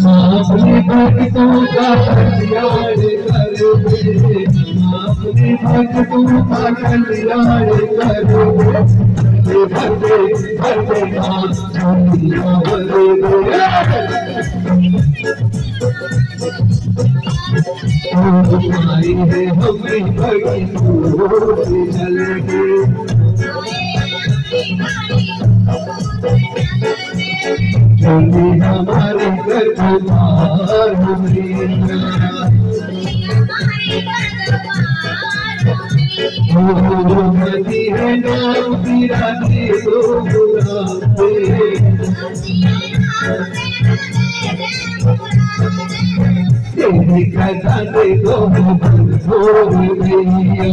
अपनी भक्तों का कल्याण कर दे, अपनी भक्तों का कल्याण कर दे, भरते भरते तुम्हारी है हमें भक्ति चल के चली हमारे घर द्वार नदी है नाम बिराती दो तेरी कथा देखो हो गैया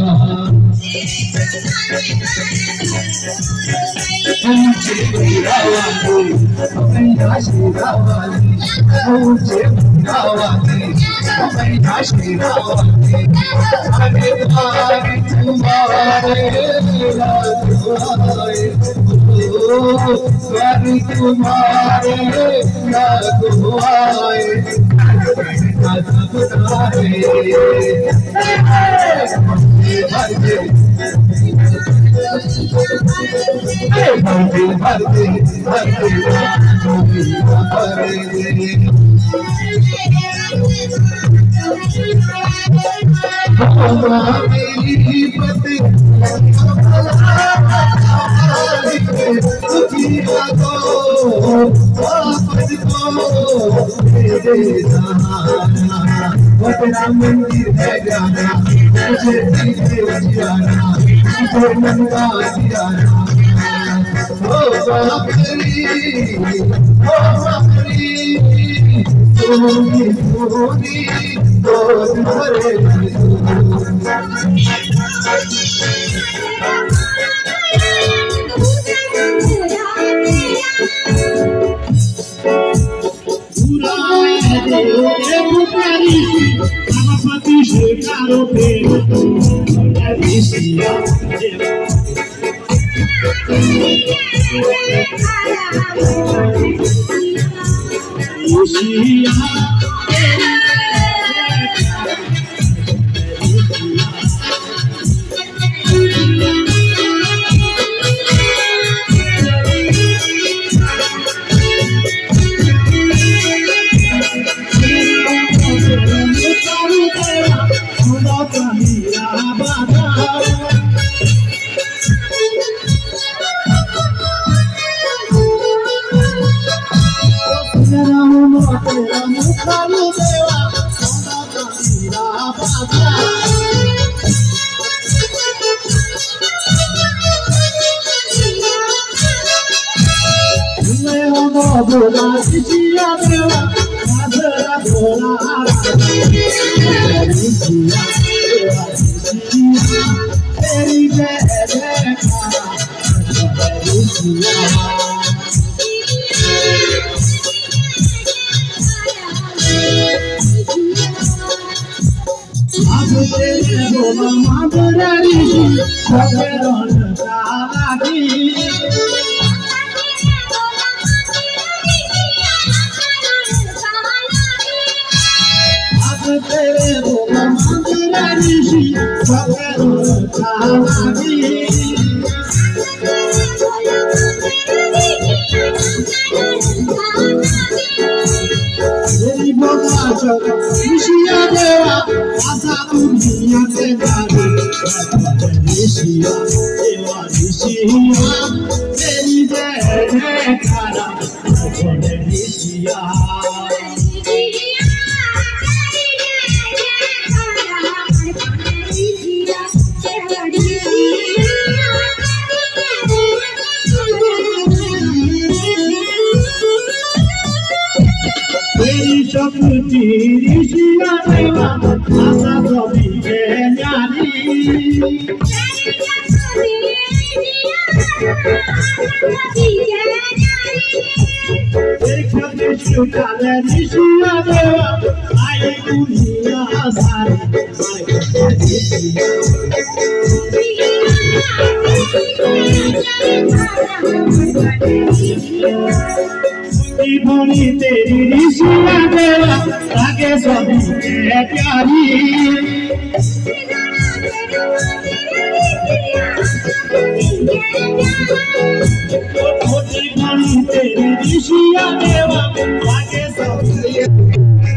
मंदिर है जाना मुझे जाना मन का जाना ओ बापरी सोनी सोनी दोस्त भरे Caro pelo, olha vicia. शक्ति ऋषिया देवा आशा सभी के न्यारी एक विष्णु काल ऋषिया देवा आई दुनिया सारी भोनी तेरी ऋषिया देवा आगे सभी के प्यारी भोनी तेरी ऋषिया देवा आगे सभी